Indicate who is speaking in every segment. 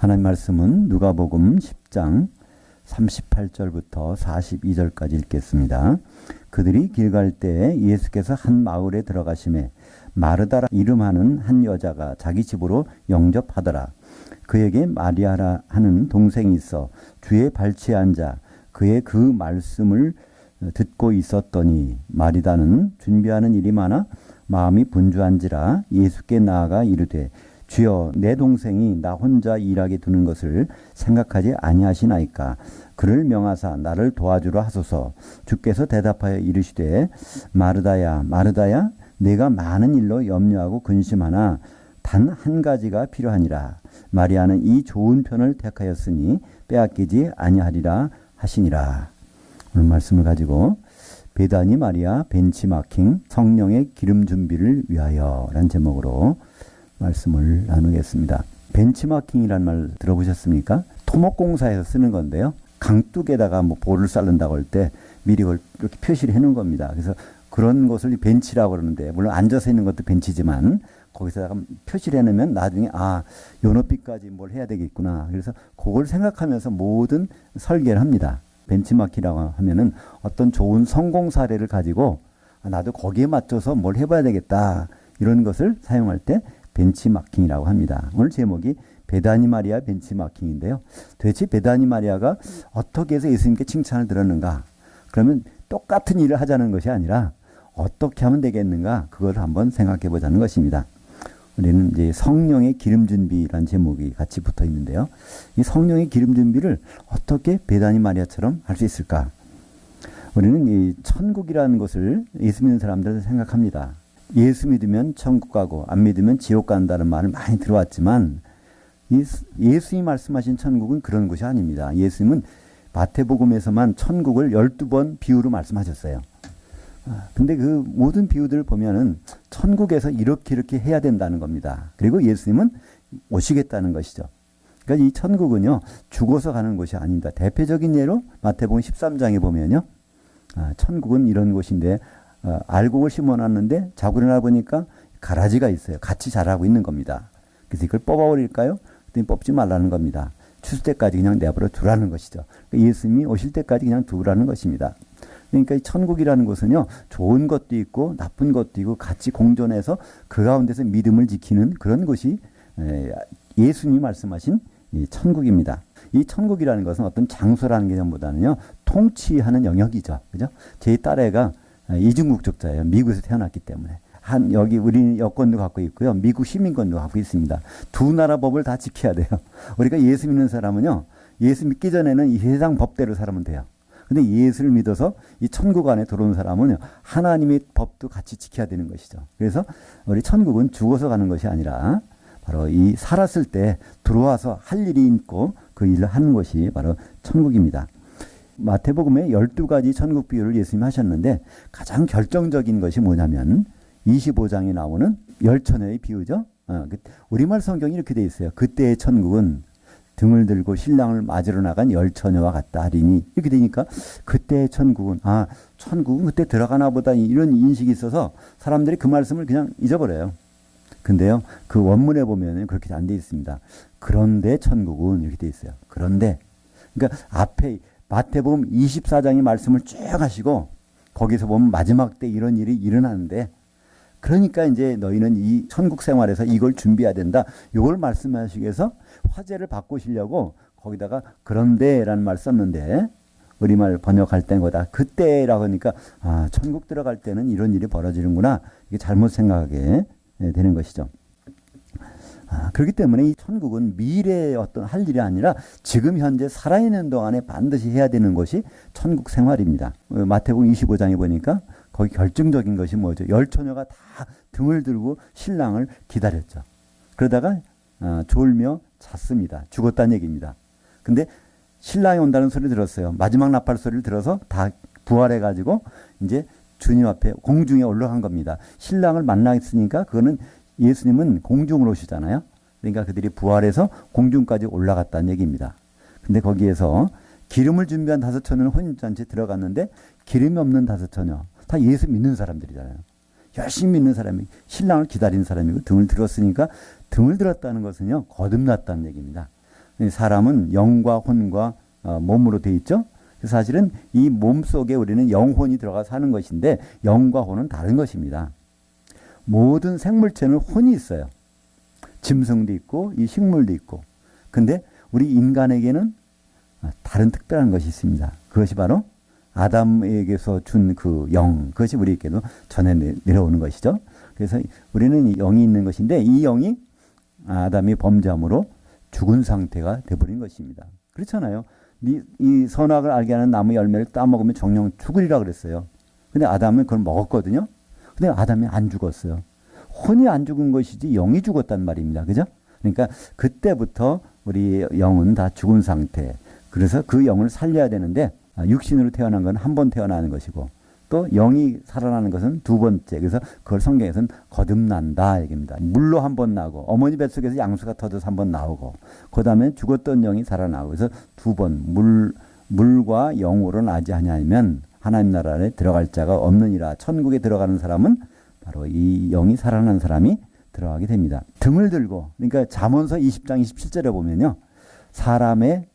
Speaker 1: 하나님 말씀은 누가복음 10장 38절부터 42절까지 읽겠습니다. 그들이 길 갈 때에 예수께서 한 마을에 들어가심에 마르다라 이름하는 한 여자가 자기 집으로 영접하더라. 그에게 마리아라 하는 동생이 있어 주의 발치에 앉아 그의 그 말씀을 듣고 있었더니 마리다는 준비하는 일이 많아 마음이 분주한지라 예수께 나아가 이르되 주여 내 동생이 나 혼자 일하게 두는 것을 생각하지 아니하시나이까. 그를 명하사 나를 도와주라 하소서. 주께서 대답하여 이르시되 마르다야 마르다야 내가 많은 일로 염려하고 근심하나 단 한 가지가 필요하니라. 마리아는 이 좋은 편을 택하였으니 빼앗기지 아니하리라 하시니라. 오늘 말씀을 가지고 베다니 마리아 벤치마킹 성령의 기름 준비를 위하여 라는 제목으로 말씀을 나누겠습니다. 벤치마킹이라는 말 들어보셨습니까? 토목공사에서 쓰는 건데요. 강둑에다가 뭐 볼을 쌓는다고 할 때 미리 이렇게 표시를 해놓은 겁니다. 그래서 그런 것을 벤치라고 그러는데, 물론 앉아서 있는 것도 벤치지만 거기서다가 표시를 해놓으면 나중에 요 높이까지 뭘 해야 되겠구나. 그래서 그걸 생각하면서 모든 설계를 합니다. 벤치마킹이라고 하면은 어떤 좋은 성공 사례를 가지고 나도 거기에 맞춰서 뭘 해봐야 되겠다. 이런 것을 사용할 때 벤치마킹이라고 합니다. 오늘 제목이 베다니 마리아 벤치마킹인데요. 도대체 베다니 마리아가 어떻게 해서 예수님께 칭찬을 들었는가? 그러면 똑같은 일을 하자는 것이 아니라 어떻게 하면 되겠는가? 그걸 한번 생각해 보자는 것입니다. 우리는 이제 성령의 기름 준비라는 제목이 같이 붙어 있는데요. 이 성령의 기름 준비를 어떻게 베다니 마리아처럼 할 수 있을까? 우리는 이 천국이라는 것을 예수 믿는 사람들은 생각합니다. 예수 믿으면 천국 가고 안 믿으면 지옥 간다는 말을 많이 들어왔지만 예수님이 말씀하신 천국은 그런 것이 아닙니다. 예수님은 마태복음에서만 천국을 12번 비유로 말씀하셨어요. 근데 그 모든 비유들을 보면은 천국에서 이렇게 해야 된다는 겁니다. 그리고 예수님은 오시겠다는 것이죠. 그러니까 이 천국은요, 죽어서 가는 곳이 아닙니다. 대표적인 예로 마태복음 13장에 보면요, 천국은 이런 곳인데 알곡을 심어놨는데 자고 일어나 보니까 가라지가 있어요. 같이 자라고 있는 겁니다. 그래서 이걸 뽑아버릴까요? 그랬더니 뽑지 말라는 겁니다. 추수 때까지 그냥 내버려 두라는 것이죠. 그러니까 예수님이 오실 때까지 그냥 두라는 것입니다. 그러니까 이 천국이라는 곳은요, 좋은 것도 있고 나쁜 것도 있고 같이 공존해서 그 가운데서 믿음을 지키는 그런 곳이 예수님이 말씀하신 이 천국입니다. 이 천국이라는 것은 어떤 장소라는 개념보다는요, 통치하는 영역이죠. 그죠? 제 딸애가 이중국적자예요. 미국에서 태어났기 때문에. 여기 우리는 여권도 갖고 있고요. 미국 시민권도 갖고 있습니다. 두 나라 법을 다 지켜야 돼요. 우리가 예수 믿는 사람은요, 예수 믿기 전에는 이 세상 법대로 살면 돼요. 근데 예수를 믿어서 이 천국 안에 들어온 사람은 하나님의 법도 같이 지켜야 되는 것이죠. 그래서 우리 천국은 죽어서 가는 것이 아니라 바로 이 살았을 때 들어와서 할 일이 있고 그 일을 하는 것이 바로 천국입니다. 마태복음에 12가지 천국 비유를 예수님이 하셨는데 가장 결정적인 것이 뭐냐면 25장에 나오는 열처녀의 비유죠. 우리말 성경이 이렇게 되어 있어요. 그때의 천국은 등을 들고 신랑을 맞으러 나간 열처녀와 같다 하리니, 이렇게 되니까 그때의 천국은 천국은 그때 들어가나 보다 이런 인식이 있어서 사람들이 그 말씀을 그냥 잊어버려요. 근데요, 그 원문에 보면 그렇게 안 되어 있습니다. 그런데 천국은 이렇게 되어 있어요. 그런데, 그러니까 앞에 마태복음 24장의 말씀을 쭉 하시고 거기서 보면 마지막 때 이런 일이 일어나는데, 그러니까 이제 너희는 이 천국 생활에서 이걸 준비해야 된다. 이걸 말씀하시기 위해서 화제를 바꾸시려고 거기다가 그런데라는 말 썼는데, 우리말 번역할 때는 거다. 그때라고 하니까 천국 들어갈 때는 이런 일이 벌어지는구나. 이게 잘못 생각하게 되는 것이죠. 그렇기 때문에 이 천국은 미래의 어떤 할 일이 아니라 지금 현재 살아있는 동안에 반드시 해야 되는 것이 천국 생활입니다. 마태복음 25장에 보니까 거기 결정적인 것이 뭐죠? 열처녀가 다 등을 들고 신랑을 기다렸죠. 그러다가 졸며 잤습니다. 죽었다는 얘기입니다. 근데 신랑이 온다는 소리를 들었어요. 마지막 나팔 소리를 들어서 다 부활해가지고 이제 주님 앞에 공중에 올라간 겁니다. 신랑을 만나있으니까 그거는 예수님은 공중으로 오시잖아요. 그러니까 그들이 부활해서 공중까지 올라갔다는 얘기입니다. 근데 거기에서 기름을 준비한 5처녀는 혼인잔치에 들어갔는데 기름이 없는 5처녀, 다 예수 믿는 사람들이잖아요. 열심히 믿는 사람이, 신랑을 기다리는 사람이고 등을 들었으니까, 등을 들었다는 것은요, 거듭났다는 얘기입니다. 사람은 영과 혼과 몸으로 돼 있죠. 사실은 이 몸 속에 우리는 영혼이 들어가 사는 것인데 영과 혼은 다른 것입니다. 모든 생물체는 혼이 있어요. 짐승도 있고 이 식물도 있고. 근데 우리 인간에게는 다른 특별한 것이 있습니다. 그것이 바로 아담에게서 준 그 영, 그것이 우리에게도 전해 내려오는 것이죠. 그래서 우리는 영이 있는 것인데 이 영이 아담이 범죄함으로 죽은 상태가 되어버린 것입니다. 그렇잖아요. 이 선악을 알게 하는 나무 열매를 따먹으면 정령 죽으리라 그랬어요. 근데 아담은 그걸 먹었거든요. 근데 아담이 안 죽었어요. 혼이 안 죽은 것이지 영이 죽었단 말입니다. 그죠? 그러니까 그때부터 우리 영은 다 죽은 상태. 그래서 그 영을 살려야 되는데 육신으로 태어난 건 한 번 태어나는 것이고 또 영이 살아나는 것은 두 번째. 그래서 그걸 성경에서는 거듭난다 얘기입니다. 물로 한 번 나오고 어머니 뱃속에서 양수가 터져서 한 번 나오고 그 다음에 죽었던 영이 살아나고 그래서 두 번 물과 영으로 나지 아니하면 하나님 나라에 들어갈 자가 없느니라. 천국에 들어가는 사람은 바로 이 영이 살아난 사람이 들어가게 됩니다. 등을 들고 그러니까 잠언서 20장 27절에 보면요. 사람의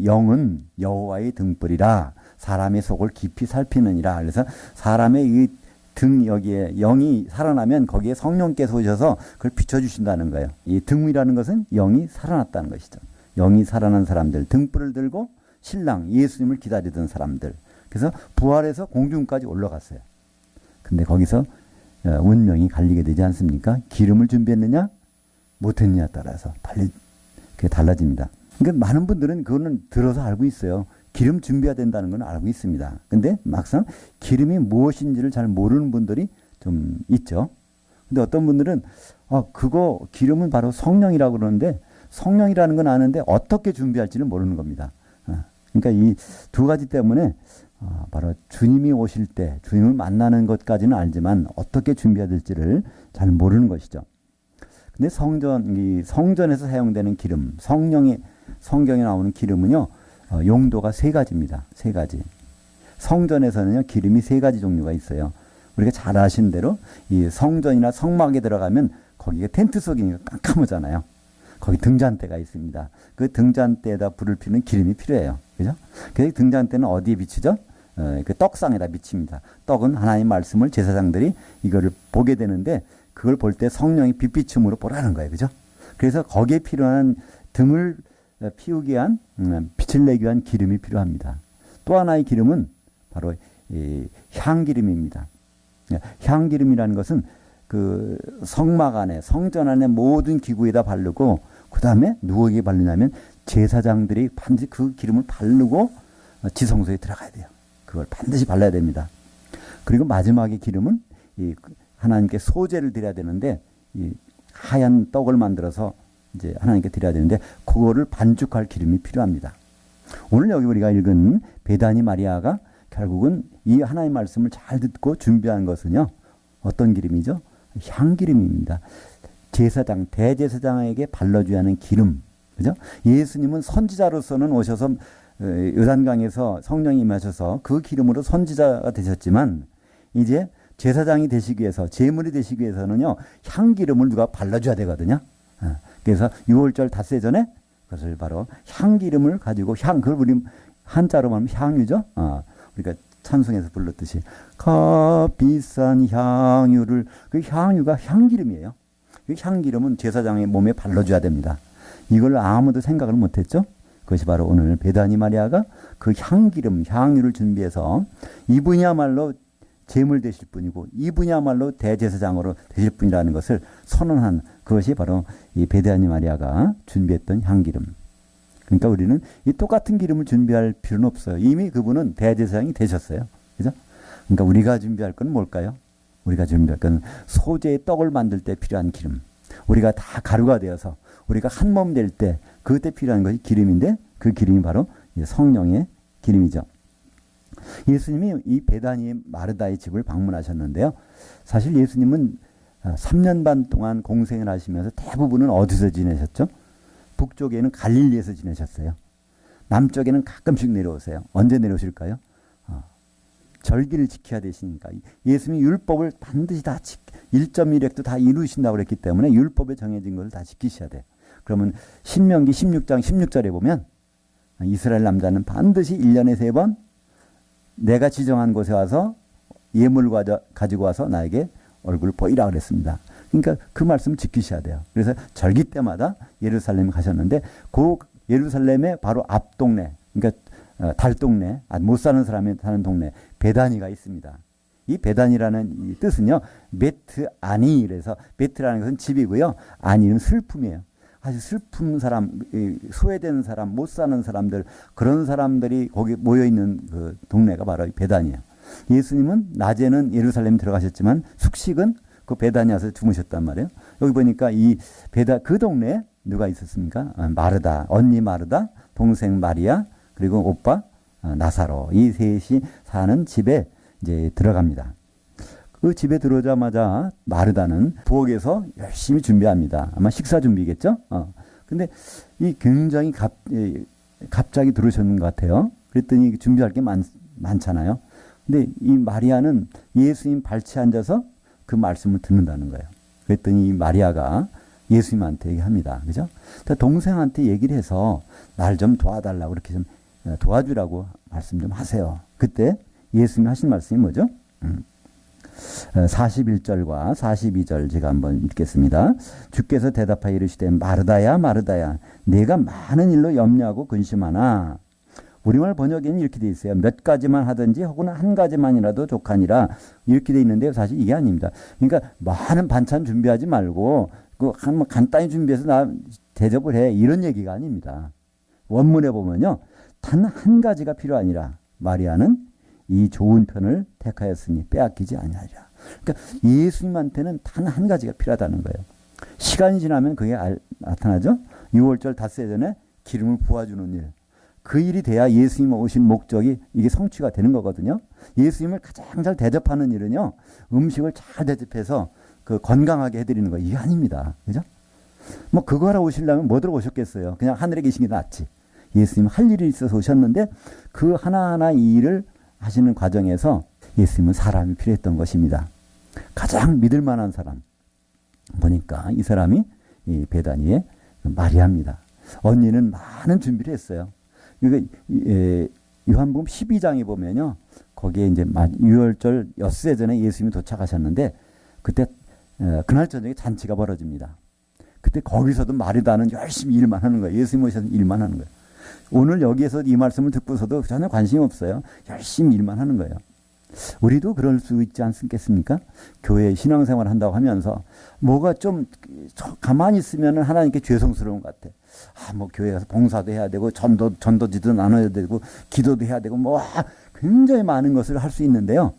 Speaker 1: 영은 여호와의 등불이라 사람의 속을 깊이 살피느니라. 그래서 사람의 이 등 여기에 영이 살아나면 거기에 성령께서 오셔서 그걸 비춰주신다는 거예요. 이 등이라는 것은 영이 살아났다는 것이죠. 영이 살아난 사람들, 등불을 들고 신랑 예수님을 기다리던 사람들. 그래서 부활해서 공중까지 올라갔어요. 근데 거기서 운명이 갈리게 되지 않습니까? 기름을 준비했느냐 못했느냐에 따라서 그게 달라집니다. 그러니까 많은 분들은 그거는 들어서 알고 있어요. 기름 준비해야 된다는 건 알고 있습니다. 근데 막상 기름이 무엇인지를 잘 모르는 분들이 좀 있죠. 근데 어떤 분들은 그거 기름은 바로 성령이라고 그러는데 성령이라는 건 아는데 어떻게 준비할지를 모르는 겁니다. 그러니까 이 두 가지 때문에 바로 주님이 오실 때 주님을 만나는 것까지는 알지만 어떻게 준비해야 될지를 잘 모르는 것이죠. 근데 성전에서 사용되는 기름, 성경에 나오는 기름은요, 용도가 세 가지입니다. 세 가지. 성전에서는요, 기름이 세 가지 종류가 있어요. 우리가 잘 아시는 대로 이 성전이나 성막에 들어가면 거기가 텐트 속이니까 깜깜하잖아요. 거기 등잔대가 있습니다. 그 등잔대에다 불을 피우는 기름이 필요해요. 그죠? 그래서 등잔대는 어디에 비치죠? 그 떡상에다 비칩니다. 떡은 하나님 말씀을 제사장들이 이거를 보게 되는데 그걸 볼 때 성령이 빛비춤으로 보라는 거예요. 그죠? 그래서 거기에 필요한 등을 피우기 위한 빛을 내기 위한 기름이 필요합니다. 또 하나의 기름은 바로 이 향기름입니다. 향기름이라는 것은 그 성막 안에 성전 안에 모든 기구에다 바르고 그 다음에 누구에게 바르냐면 제사장들이 반드시 그 기름을 바르고 지성소에 들어가야 돼요. 그걸 반드시 발라야 됩니다. 그리고 마지막에 기름은 이 하나님께 소제를 드려야 되는데 이 하얀 떡을 만들어서 이제 하나님께 드려야 되는데 그거를 반죽할 기름이 필요합니다. 오늘 여기 우리가 읽은 베다니 마리아가 결국은 이 하나님의 말씀을 잘 듣고 준비한 것은요. 어떤 기름이죠? 향기름입니다. 제사장, 대제사장에게 발라줘야 하는 기름. 그죠? 예수님은 선지자로서는 오셔서 요단강에서 성령이 임하셔서 그 기름으로 선지자가 되셨지만 이제 제사장이 되시기 위해서 제물이 되시기 위해서는요. 향기름을 누가 발라줘야 되거든요. 그래서 6월절 닷새 전에 그것을 바로 향기름을 가지고 그걸 우리 한자로 말하면 향유죠. 우리가 찬송에서 불렀듯이 값비싼 향유를 그 향유가 향기름이에요. 그 향기름은 제사장의 몸에 발라줘야 됩니다. 이걸 아무도 생각을 못했죠. 그것이 바로 오늘 베다니 마리아가 그 향유를 준비해서 이분이야말로 제물 되실 분이고 이분이야말로 대제사장으로 되실 분이라는 것을 선언한 그것이 바로 이 베다니 마리아가 준비했던 향기름. 그러니까 우리는 이 똑같은 기름을 준비할 필요는 없어요. 이미 그분은 대제사장이 되셨어요. 그죠? 그러니까 우리가 준비할 건 뭘까요? 우리가 준비할 건 소재의 떡을 만들 때 필요한 기름. 우리가 다 가루가 되어서 우리가 한 몸 될 때 그때 필요한 것이 기름인데 그 기름이 바로 성령의 기름이죠. 예수님이 이 베다니 마르다의 집을 방문하셨는데요. 사실 예수님은 3년 반 동안 공생을 하시면서 대부분은 어디서 지내셨죠? 북쪽에는 갈릴리에서 지내셨어요. 남쪽에는 가끔씩 내려오세요. 언제 내려오실까요? 절기를 지켜야 되시니까. 예수님이 율법을 반드시 다 1.1획도 다 이루신다고 그랬기 때문에 율법에 정해진 것을 다 지키셔야 돼요. 그러면 신명기 16장 16절에 보면 이스라엘 남자는 반드시 1년에 3번 내가 지정한 곳에 와서 예물 가지고 와서 나에게 얼굴을 보이라 그랬습니다. 그러니까 그 말씀 지키셔야 돼요. 그래서 절기 때마다 예루살렘에 가셨는데 그 예루살렘의 바로 앞 동네, 그러니까 달 동네, 못 사는 사람이 사는 동네 베다니가 있습니다. 이 베단이라는 이 뜻은요, 메트아니, 그래서 메트라는 것은 집이고요, 아니는 슬픔이에요. 사실 슬픈 사람, 소외된 사람, 못 사는 사람들, 그런 사람들이 거기 모여 있는 그 동네가 바로 베단이에요. 예수님은 낮에는 예루살렘 들어가셨지만 숙식은 그 베다니 와서 주무셨단 말이에요. 여기 보니까 이 그 동네에 누가 있었습니까? 마르다, 언니 마르다, 동생 마리아, 그리고 오빠 나사로, 이 셋이 사는 집에 이제 들어갑니다. 그 집에 들어오자마자 마르다는 부엌에서 열심히 준비합니다. 아마 식사 준비겠죠? 근데 이 굉장히 갑자기 들어오셨는 것 같아요. 그랬더니 준비할 게 많잖아요. 근데 이 마리아는 예수님 발치에 앉아서 그 말씀을 듣는다는 거예요. 그랬더니 이 마리아가 예수님한테 얘기합니다. 그죠? 동생한테 얘기를 해서 날 좀 도와달라고, 이렇게 좀 도와주라고 말씀 좀 하세요. 그때 예수님이 하신 말씀이 뭐죠? 41절과 42절 제가 한번 읽겠습니다. 주께서 대답하여 이르시되 마르다야 마르다야 내가 많은 일로 염려하고 근심하나. 우리말 번역에는 이렇게 돼 있어요. 몇 가지만 하든지 혹은 한 가지만이라도 족하니라, 이렇게 돼 있는데 사실 이게 아닙니다. 그러니까 많은 반찬 준비하지 말고 뭐 간단히 준비해서 나 대접을 해, 이런 얘기가 아닙니다. 원문에 보면요, 단 한 가지가 필요하니라. 마리아는 이 좋은 편을 택하였으니 빼앗기지 아니하리라. 그러니까 예수님한테는 단 한 가지가 필요하다는 거예요. 시간이 지나면 그게 나타나죠. 6월절 닷새 전에 기름을 부어주는 일. 그 일이 돼야 예수님 오신 목적이 이게 성취가 되는 거거든요. 예수님을 가장 잘 대접하는 일은요, 음식을 잘 대접해서 그 건강하게 해드리는 거, 이게 아닙니다. 그죠? 뭐 그거 하러 오시려면 뭐 들어 오셨겠어요. 그냥 하늘에 계신 게 낫지. 예수님 할 일이 있어서 오셨는데 그 하나하나 이 일을 하시는 과정에서 예수님은 사람이 필요했던 것입니다. 가장 믿을 만한 사람 보니까 이 사람이 이 베다니의 마리아입니다. 언니는 많은 준비를 했어요. 요한복음 12장에 보면요, 거기에 이제 6월절 엿새 전에 예수님이 도착하셨는데 그때 그날 저녁에 잔치가 벌어집니다. 그때 거기서도 마리다는 열심히 일만 하는 거예요. 예수님 오셔서 일만 하는 거예요. 오늘 여기에서 이 말씀을 듣고서도 전혀 관심이 없어요. 열심히 일만 하는 거예요. 우리도 그럴 수 있지 않겠습니까? 교회 신앙생활 한다고 하면서 뭐가 좀 가만히 있으면 하나님께 죄송스러운 것 같아. 뭐 교회 가서 봉사도 해야 되고 전도지도 나눠야 되고 기도도 해야 되고 뭐 굉장히 많은 것을 할 수 있는데요.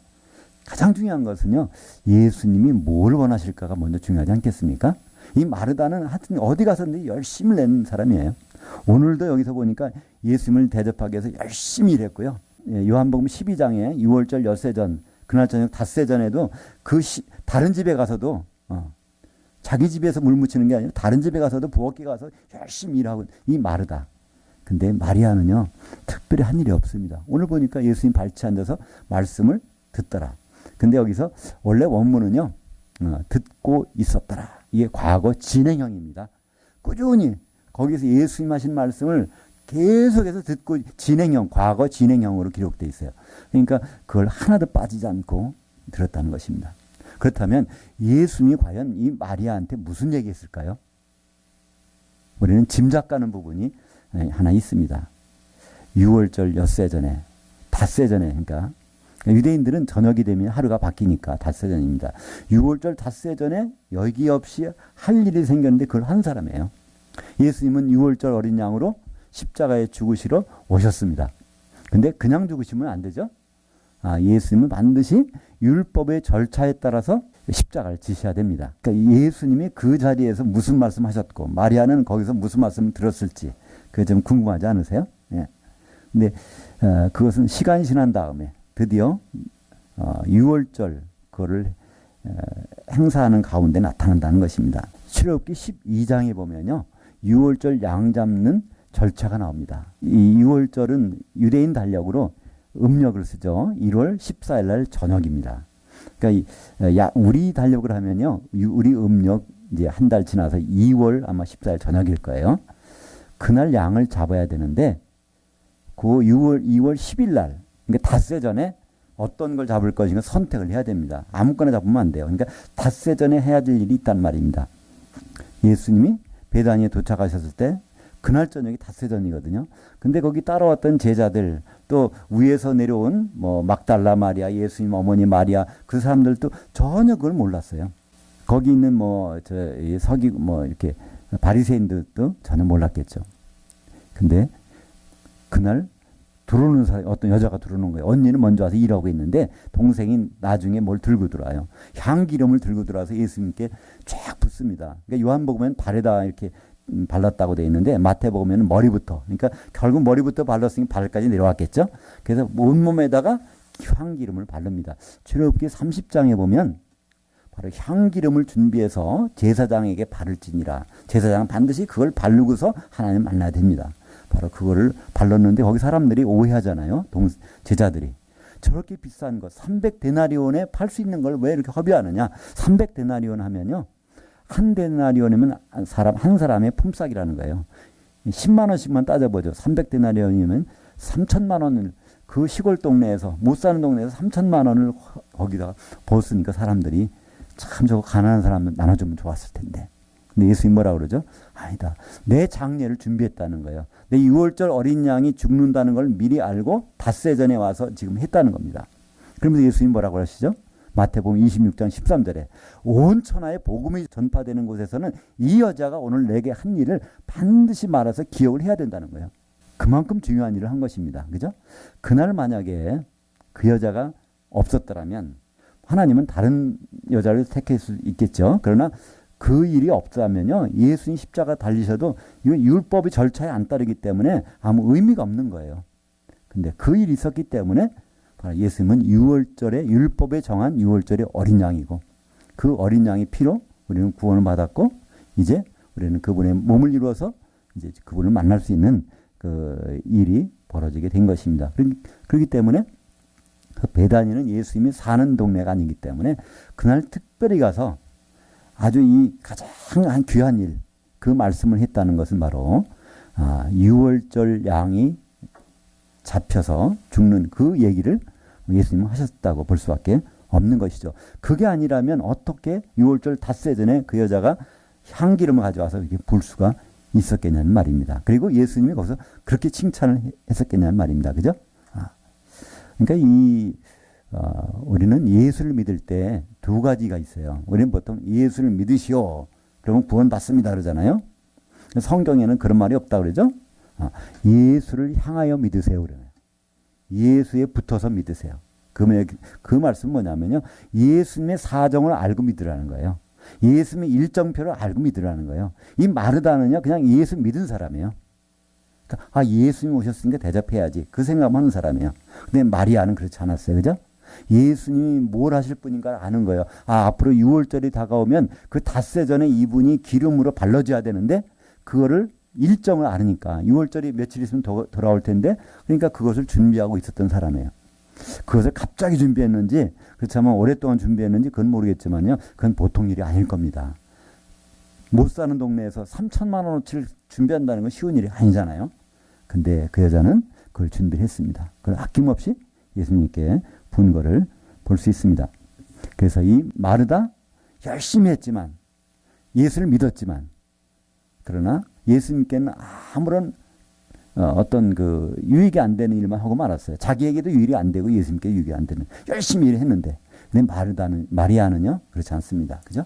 Speaker 1: 가장 중요한 것은요, 예수님이 뭘 원하실까가 먼저 중요하지 않겠습니까? 이 마르다는 하여튼 어디 가서든지 열심히 낸 사람이에요. 오늘도 여기서 보니까 예수님을 대접하기 위해서 열심히 일했고요. 요한복음 12장에 6월절 엿새 전, 그날 저녁 닷새 전에도 다른 집에 가서도 자기 집에서 물 묻히는 게 아니라 다른 집에 가서도 부엌에 가서 열심히 일하고, 이 마르다. 근데 마리아는요, 특별히 한 일이 없습니다. 오늘 보니까 예수님 발치에 앉아서 말씀을 듣더라. 근데 여기서 원래 원문은요, 듣고 있었더라. 이게 과거 진행형입니다. 꾸준히 거기서 예수님 하신 말씀을 계속해서 듣고 진행형, 과거 진행형으로 기록되어 있어요. 그러니까 그걸 하나도 빠지지 않고 들었다는 것입니다. 그렇다면 예수님이 과연 이 마리아한테 무슨 얘기했을까요? 우리는 짐작가는 부분이 하나 있습니다. 6월절 엿새 전에, 닷새 전에, 그러니까 유대인들은 저녁이 되면 하루가 바뀌니까 닷새 전입니다. 6월절 닷새 전에 여기 없이 할 일이 생겼는데 그걸 한 사람이에요. 예수님은 6월절 어린 양으로 십자가에 죽으시러 오셨습니다. 근데 그냥 죽으시면 안 되죠. 예수님은 반드시 율법의 절차에 따라서 십자가를 지셔야 됩니다. 그러니까 예수님이 그 자리에서 무슨 말씀하셨고 마리아는 거기서 무슨 말씀을 들었을지 그게 좀 궁금하지 않으세요? 예. 근데 그것은 시간이 지난 다음에 드디어 6월절 그거를 행사하는 가운데 나타난다는 것입니다. 출애굽기 12장에 보면요, 6월절 양 잡는 절차가 나옵니다. 이 6월절은 유대인 달력으로 음력을 쓰죠. 1월 14일 날 저녁입니다. 그러니까 우리 달력을 하면요, 우리 음력 이제 한 달 지나서 2월 아마 14일 저녁일 거예요. 그날 양을 잡아야 되는데 그 2월 10일 날, 그러니까 닷새 전에 어떤 걸 잡을 것인가 선택을 해야 됩니다. 아무거나 잡으면 안 돼요. 그러니까 닷새 전에 해야 될 일이 있단 말입니다. 예수님이 베다니에 도착하셨을 때 그날 저녁이 닷새 전이거든요. 근데 거기 따라왔던 제자들, 또 위에서 내려온 뭐 막달라 마리아, 예수님 어머니 마리아, 그 사람들도 전혀 그걸 몰랐어요. 거기 있는 뭐 서기 뭐 이렇게 바리새인들도 전혀 몰랐겠죠. 근데 그날 들어오는 사람, 어떤 여자가 들어오는 거예요. 언니는 먼저 와서 일하고 있는데 동생이 나중에 뭘 들고 들어와요. 향기름을 들고 들어와서 예수님께 쫙 붓습니다. 그러니까 요한복음에는 발에다 이렇게 발랐다고 되어 있는데 마태복음에는 머리부터. 그러니까 결국 머리부터 발랐으니 발까지 내려왔겠죠. 그래서 온몸에다가 향기름을 바릅니다. 출애굽기 30장에 보면 바로 향기름을 준비해서 제사장에게 바를지니라. 제사장은 반드시 그걸 바르고서 하나님 만나야 됩니다. 바로 그거를 발랐는데 거기 사람들이 오해하잖아요. 제자들이. 저렇게 비싼 것 300데나리온에 팔 수 있는 걸 왜 이렇게 허비하느냐. 300데나리온 하면요. 한 데나리온이면 한 사람의 품삯이라는 거예요. 10만 원씩만 따져보죠. 300데나리온이면 3천만 원을 그 시골 동네에서 못 사는 동네에서 3천만 원을 거기다가 벗으니까 사람들이 참 저거 가난한 사람 나눠주면 좋았을 텐데. 근데 예수님 뭐라 그러죠? 아니다. 내 장례를 준비했다는 거예요. 내 6월절 어린 양이 죽는다는 걸 미리 알고 닷새 전에 와서 지금 했다는 겁니다. 그러면서 예수님 뭐라고 하시죠? 마태복음 26장 13절에 온 천하에 복음이 전파되는 곳에서는 이 여자가 오늘 내게 한 일을 반드시 말해서 기억을 해야 된다는 거예요. 그만큼 중요한 일을 한 것입니다. 그죠? 그날 만약에 그 여자가 없었더라면 하나님은 다른 여자를 택할 수 있겠죠. 그러나 그 일이 없다면요. 예수님 십자가 달리셔도 이건 율법의 절차에 안 따르기 때문에 아무 의미가 없는 거예요. 근데 그 일이 있었기 때문에 예수님은 6월절에 율법에 정한 6월절의 어린 양이고 그 어린 양의 피로 우리는 구원을 받았고 이제 우리는 그분의 몸을 이루어서 이제 그분을 만날 수 있는 그 일이 벌어지게 된 것입니다. 그렇기 때문에 그 베다니는 예수님이 사는 동네가 아니기 때문에 그날 특별히 가서 아주 이 가장 귀한 일, 그 말씀을 했다는 것은 바로 6월절 양이 잡혀서 죽는 그 얘기를 예수님은 하셨다고 볼 수밖에 없는 것이죠. 그게 아니라면 어떻게 6월절 닷새 전에 그 여자가 향기름을 가져와서 이렇게 볼 수가 있었겠냐는 말입니다. 그리고 예수님이 거기서 그렇게 칭찬을 했었겠냐는 말입니다. 그죠? 그러니까 우리는 예수를 믿을 때 두 가지가 있어요. 우리는 보통 예수를 믿으시오. 그러면 구원 받습니다. 그러잖아요. 성경에는 그런 말이 없다 그러죠. 예수를 향하여 믿으세요. 그러네요. 예수에 붙어서 믿으세요. 그 말씀은 뭐냐면요. 예수님의 사정을 알고 믿으라는 거예요. 예수님의 일정표를 알고 믿으라는 거예요. 이 마르다는요. 그냥 예수 믿은 사람이에요. 그러니까 예수님 오셨으니까 대접해야지. 그 생각만 하는 사람이에요. 근데 마리아는 그렇지 않았어요. 그죠? 예수님이 뭘 하실 분인가 아는 거예요. 앞으로 6월절이 다가오면 그 닷새 전에 이분이 기름으로 발라줘야 되는데 그거를 일정을 아니까 6월절이 며칠 있으면 돌아올 텐데 그러니까 그것을 준비하고 있었던 사람이에요. 그것을 갑자기 준비했는지 그렇다면 오랫동안 준비했는지 그건 모르겠지만요. 그건 보통 일이 아닐 겁니다. 못 사는 동네에서 3천만 원어치를 준비한다는 건 쉬운 일이 아니잖아요. 근데 그 여자는 그걸 준비를 했습니다. 그걸 아낌없이 예수님께 본 거를 볼 수 있습니다. 그래서 이 마르다 열심히 했지만 예수를 믿었지만 그러나 예수님께는 아무런 어떤 그 유익이 안 되는 일만 하고 말았어요. 자기에게도 유익이 안 되고 예수님께 유익이 안 되는 열심히 일을 했는데 근데 마리아는요 그렇지 않습니다. 그죠?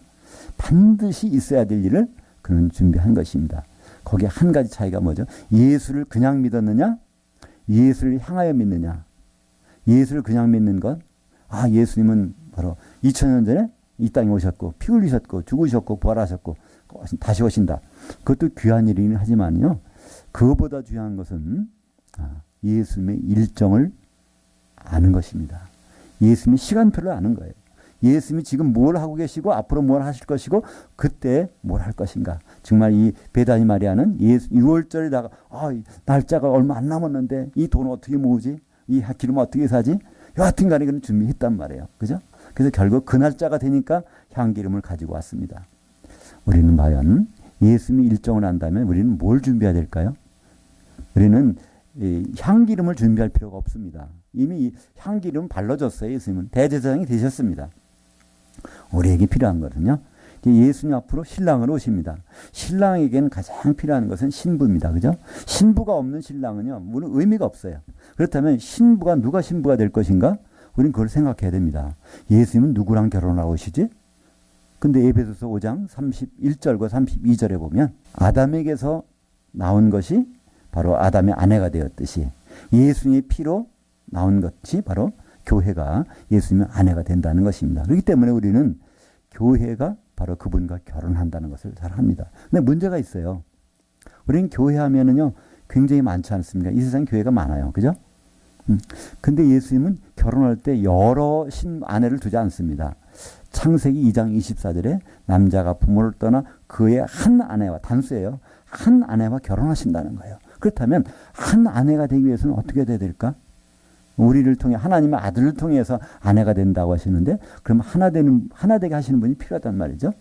Speaker 1: 반드시 있어야 될 일을 그는 준비한 것입니다. 거기에 한 가지 차이가 뭐죠? 예수를 그냥 믿었느냐? 예수를 향하여 믿느냐? 예수를 그냥 믿는 것? 예수님은 바로 2000년 전에 이 땅에 오셨고 피 흘리셨고 죽으셨고 부활하셨고 다시 오신다. 그것도 귀한 일이긴 하지만요. 그것보다 중요한 것은 예수님의 일정을 아는 것입니다. 예수님의 시간표를 아는 거예요. 예수님이 지금 뭘 하고 계시고 앞으로 뭘 하실 것이고 그때 뭘 할 것인가. 정말 이 베다니 마리아는 6월절에 다가 날짜가 얼마 안 남았는데 이 돈 어떻게 모으지? 이 기름 어떻게 사지? 여하튼 간에 그런 준비했단 말이에요. 그죠? 그래서 결국 그 날짜가 되니까 향기름을 가지고 왔습니다. 우리는 과연 예수님이 일정을 한다면 우리는 뭘 준비해야 될까요? 우리는 향기름을 준비할 필요가 없습니다. 이미 향기름 발라줬어요. 예수님은 대제사장이 되셨습니다. 우리에게 필요한 것은요, 예수님 앞으로 신랑으로 오십니다. 신랑에게는 가장 필요한 것은 신부입니다. 그죠? 신부가 없는 신랑은요, 물론 의미가 없어요. 그렇다면 누가 신부가 될 것인가? 우리는 그걸 생각해야 됩니다. 예수님은 누구랑 결혼하고 오시지? 근데 에베소서 5장 31절과 32절에 보면 아담에게서 나온 것이 바로 아담의 아내가 되었듯이 예수님의 피로 나온 것이 바로 교회가 예수님의 아내가 된다는 것입니다. 그렇기 때문에 우리는 교회가 바로 그분과 결혼한다는 것을 잘 합니다. 근데 문제가 있어요. 우리는 교회 하면은요, 굉장히 많지 않습니까? 이 세상 교회가 많아요. 그죠? 근데 예수님은 결혼할 때 여러 아내를 두지 않습니다. 창세기 2장 24절에 남자가 부모를 떠나 그의 한 아내와, 단수예요, 한 아내와 결혼하신다는 거예요. 그렇다면 한 아내가 되기 위해서는 어떻게 돼야 될까? 우리를 통해 하나님의 아들을 통해서 아내가 된다고 하시는데, 그럼 하나 되게 하시는 분이 필요하단 말이죠.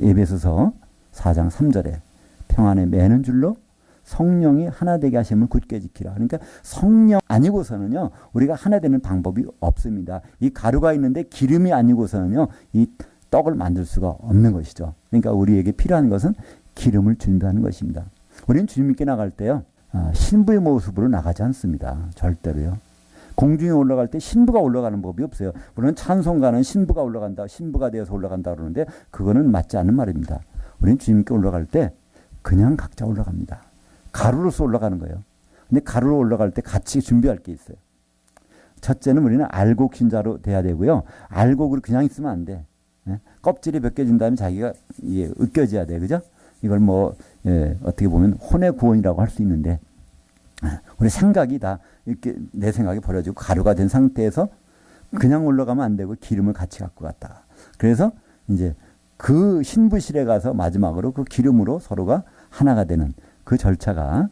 Speaker 1: 에베소서 4장 3절에 평안에 매는 줄로 성령이 하나 되게 하심을 굳게 지키라. 그러니까 성령 아니고서는요, 우리가 하나 되는 방법이 없습니다. 이 가루가 있는데 기름이 아니고서는요, 이 떡을 만들 수가 없는 것이죠. 그러니까 우리에게 필요한 것은 기름을 준비하는 것입니다. 우리는 주님께 나갈 때요, 신부의 모습으로 나가지 않습니다. 절대로요. 공중에 올라갈 때 신부가 올라가는 법이 없어요. 물론 찬송가는 신부가 올라간다, 신부가 되어서 올라간다 그러는데 그거는 맞지 않는 말입니다. 우리는 주님께 올라갈 때 그냥 각자 올라갑니다. 가루로서 올라가는 거예요. 근데 가루로 올라갈 때 같이 준비할 게 있어요. 첫째는 우리는 알곡 신자로 돼야 되고요. 알곡으로 그냥 있으면 안 돼. 껍질이 벗겨진 다음에 자기가 으깨져야 돼. 그죠? 이걸 어떻게 보면 혼의 구원이라고 할 수 있는데, 우리 생각이 다 이렇게 내 생각이 버려지고 가루가 된 상태에서 그냥 올라가면 안 되고 기름을 같이 갖고 갔다가, 그래서 이제 그 신부실에 가서 마지막으로 그 기름으로 서로가 하나가 되는 그 절차가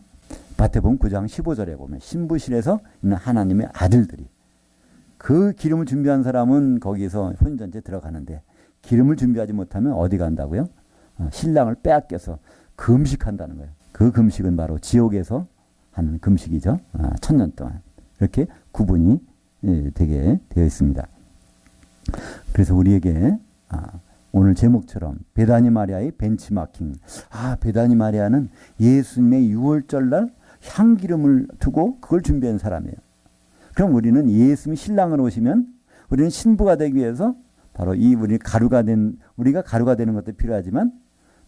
Speaker 1: 마태복음 9장 15절에 보면 신부실에서 있는 하나님의 아들들이, 그 기름을 준비한 사람은 거기서 혼인잔치에 들어가는데 기름을 준비하지 못하면 어디 간다고요? 신랑을 빼앗겨서 금식한다는 거예요. 그 금식은 바로 지옥에서 하는 금식이죠. 1000년 동안. 이렇게 구분이 되게 되어 있습니다. 그래서 우리에게 오늘 제목처럼 베다니 마리아의 벤치마킹. 베다니 마리아는 예수님의 유월절날 향기름을 두고 그걸 준비한 사람이에요. 그럼 우리는 예수님이 신랑으로 오시면 우리는 신부가 되기 위해서 바로 우리가 가루가 되는 것도 필요하지만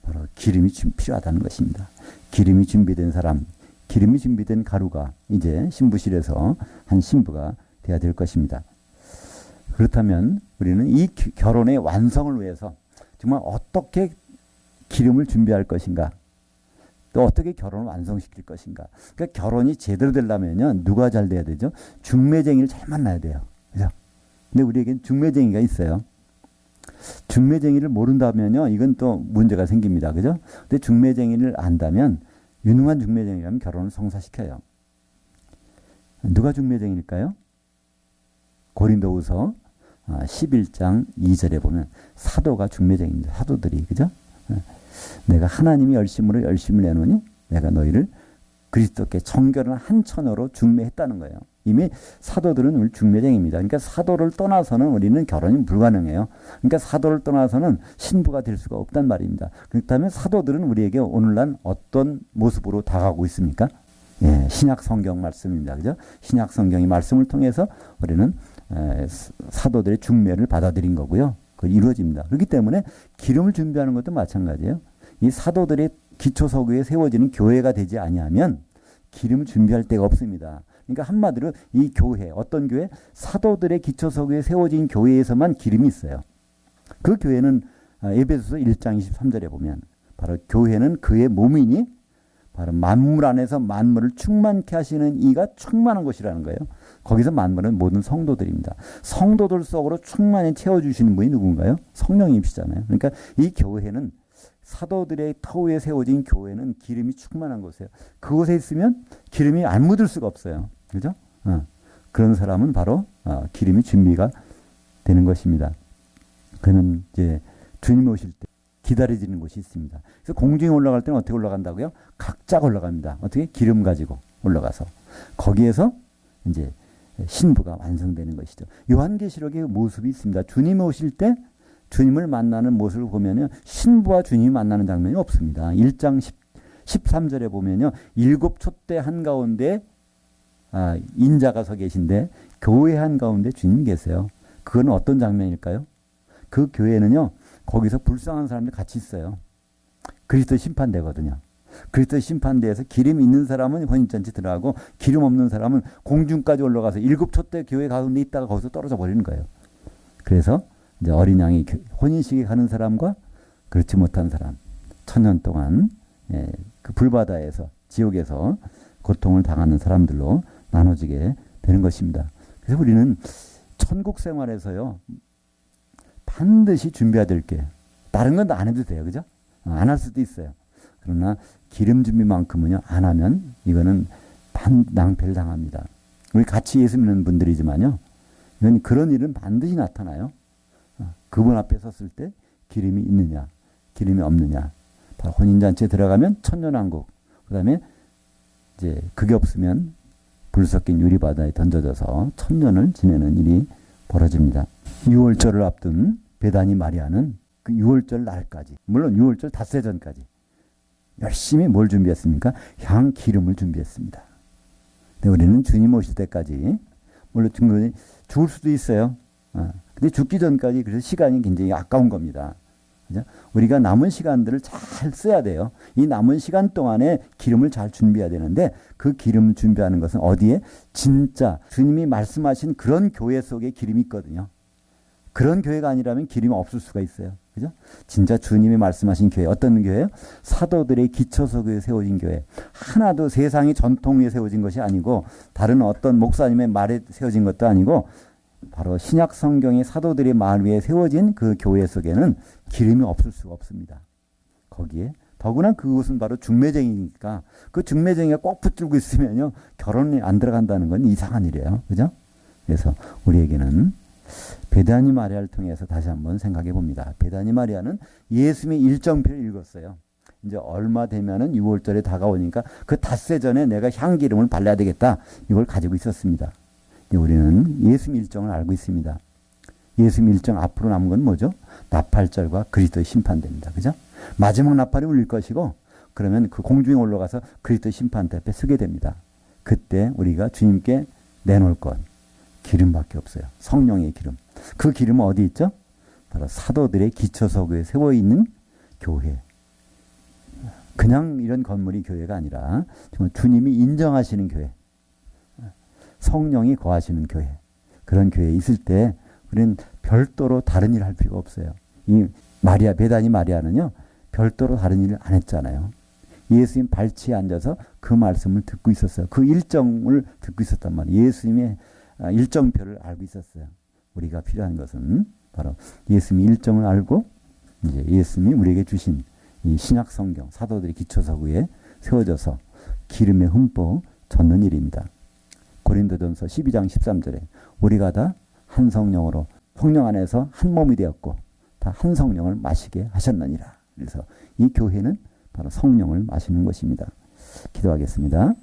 Speaker 1: 바로 기름이 필요하다는 것입니다. 기름이 준비된 사람, 기름이 준비된 가루가 이제 신부실에서 한 신부가 되어야 될 것입니다. 그렇다면 우리는 이 결혼의 완성을 위해서 정말 어떻게 기름을 준비할 것인가, 또 어떻게 결혼을 완성시킬 것인가. 그러니까 결혼이 제대로 되려면요, 누가 잘 돼야 되죠? 중매쟁이를 잘 만나야 돼요. 그죠? 근데 우리에겐 중매쟁이가 있어요. 중매쟁이를 모른다면요, 이건 또 문제가 생깁니다. 그죠? 근데 중매쟁이를 안다면, 유능한 중매쟁이라면 결혼을 성사시켜요. 누가 중매쟁이일까요? 고린도후서 11장 2절에 보면 사도가 중매쟁이입니다. 사도들이, 그죠? 내가 하나님이 열심을 내노니 내가 너희를 그리스도께 정결한 한 처녀로 중매했다는 거예요. 이미 사도들은 우리 중매쟁입니다. 그러니까 사도를 떠나서는 우리는 결혼이 불가능해요. 그러니까 사도를 떠나서는 신부가 될 수가 없단 말입니다. 그렇다면 사도들은 우리에게 오늘날 어떤 모습으로 다가오고 있습니까? 신약 성경 말씀입니다. 그죠? 신약 성경의 말씀을 통해서 우리는 사도들의 중매를 받아들인 거고요. 그게 이루어집니다. 그렇기 때문에 기름을 준비하는 것도 마찬가지예요. 이 사도들의 기초석유에 세워지는 교회가 되지 아니하면 기름을 준비할 데가 없습니다. 그러니까 한마디로 이 교회, 어떤 교회? 사도들의 기초석유에 세워진 교회에서만 기름이 있어요. 그 교회는 에베소서 1장 23절에 보면 바로 교회는 그의 몸이니 바로 만물 안에서 만물을 충만케 하시는 이가 충만한 것이라는 거예요. 거기서 만물은 모든 성도들입니다. 성도들 속으로 충만히 채워주시는 분이 누군가요? 성령님이시잖아요. 그러니까 이 교회는 사도들의 터위에 세워진 교회는 기름이 충만한 곳이에요. 그곳에 있으면 기름이 안 묻을 수가 없어요. 그죠? 그런 사람은 바로 기름이 준비가 되는 것입니다. 그러면 이제 주님 오실 때 기다려지는 곳이 있습니다. 그래서 공중에 올라갈 때는 어떻게 올라간다고요? 각자가 올라갑니다. 어떻게? 기름 가지고 올라가서 거기에서 이제 신부가 완성되는 것이죠. 요한계시록의 모습이 있습니다. 주님이 오실 때 주님을 만나는 모습을 보면요, 신부와 주님이 만나는 장면이 없습니다. 1장 13절에 보면요, 7 촛대 한가운데 인자가 서 계신데 교회 한가운데 주님 계세요. 그건 어떤 장면일까요? 그 교회는요, 거기서 불쌍한 사람들 같이 있어요. 그리스도 심판대거든요. 그리스도 심판대에서 기름 있는 사람은 혼인잔치 들어가고 기름 없는 사람은 공중까지 올라가서 7 촛대 교회 가운데 있다가 거기서 떨어져 버리는 거예요. 그래서 이제 어린 양이 혼인식에 가는 사람과 그렇지 못한 사람, 1000년 동안 그 불바다에서 지옥에서 고통을 당하는 사람들로 나눠지게 되는 것입니다. 그래서 우리는 천국 생활에서요, 반드시 준비해야 될 게, 다른 건 안 해도 돼요. 그죠? 안 할 수도 있어요. 그러나 기름 준비만큼은요, 안 하면 이거는 낭패를 당합니다. 우리 같이 예수 믿는 분들이지만요, 이건 그런 일은 반드시 나타나요. 그분 앞에 섰을 때 기름이 있느냐, 기름이 없느냐. 바로 혼인잔치에 들어가면 천년왕국, 그 다음에 이제 그게 없으면 불 섞인 유리바다에 던져져서 천년을 지내는 일이 벌어집니다. 6월절을 앞둔 베다니 마리아는 그 6월절 날까지, 물론 6월절 닷새 전까지 열심히 뭘 준비했습니까? 향 기름을 준비했습니다. 근데 우리는 주님 오실 때까지, 물론 죽을 수도 있어요. 근데 죽기 전까지 그래서 시간이 굉장히 아까운 겁니다. 그죠? 우리가 남은 시간들을 잘 써야 돼요. 이 남은 시간 동안에 기름을 잘 준비해야 되는데, 그 기름 준비하는 것은 어디에? 진짜 주님이 말씀하신 그런 교회 속에 기름이 있거든요. 그런 교회가 아니라면 기름이 없을 수가 있어요. 그죠? 진짜 주님이 말씀하신 교회, 어떤 교회요? 사도들의 기초석에 세워진 교회. 하나도 세상의 전통 위에 세워진 것이 아니고, 다른 어떤 목사님의 말에 세워진 것도 아니고, 바로 신약 성경의 사도들의 말 위에 세워진 그 교회 속에는 기름이 없을 수가 없습니다. 거기에 더구나 그것은 바로 중매쟁이니까, 그 중매쟁이가 꼭 붙들고 있으면요, 결혼이 안 들어간다는 건 이상한 일이에요. 그죠? 그래서 우리에게는 베다니 마리아를 통해서 다시 한번 생각해 봅니다. 베다니 마리아는 예수님의 일정표를 읽었어요. 이제 얼마 되면은 6월절에 다가오니까 그 닷새 전에 내가 향기름을 발라야 되겠다, 이걸 가지고 있었습니다. 우리는 예수님 일정을 알고 있습니다. 예수님 일정 앞으로 남은 건 뭐죠? 나팔절과 그리스도의 심판대입니다. 그죠? 마지막 나팔이 울릴 것이고, 그러면 그 공중에 올라가서 그리스도의 심판대 앞에 서게 됩니다. 그때 우리가 주님께 내놓을 것, 기름밖에 없어요. 성령의 기름. 그 기름은 어디 있죠? 바로 사도들의 기초석에 세워 있는 교회. 그냥 이런 건물이 교회가 아니라 정말 주님이 인정하시는 교회, 성령이 거하시는 교회, 그런 교회에 있을 때 우리는 별도로 다른 일을 할 필요가 없어요. 이 마리아, 베다니 마리아는요, 별도로 다른 일을 안 했잖아요. 예수님 발치에 앉아서 그 말씀을 듣고 있었어요. 그 일정을 듣고 있었단 말이에요. 예수님의 일정표를 알고 있었어요. 우리가 필요한 것은 바로 예수님의 일정을 알고, 이제 예수님이 우리에게 주신 이 신약 성경, 사도들의 기초석 위에 세워져서 기름에 흠뻑 젖는 일입니다. 고린도전서 12장 13절에 우리가 다 한 성령으로, 성령 안에서 한 몸이 되었고 다 한 성령을 마시게 하셨느니라. 그래서 이 교회는 바로 성령을 마시는 것입니다. 기도하겠습니다.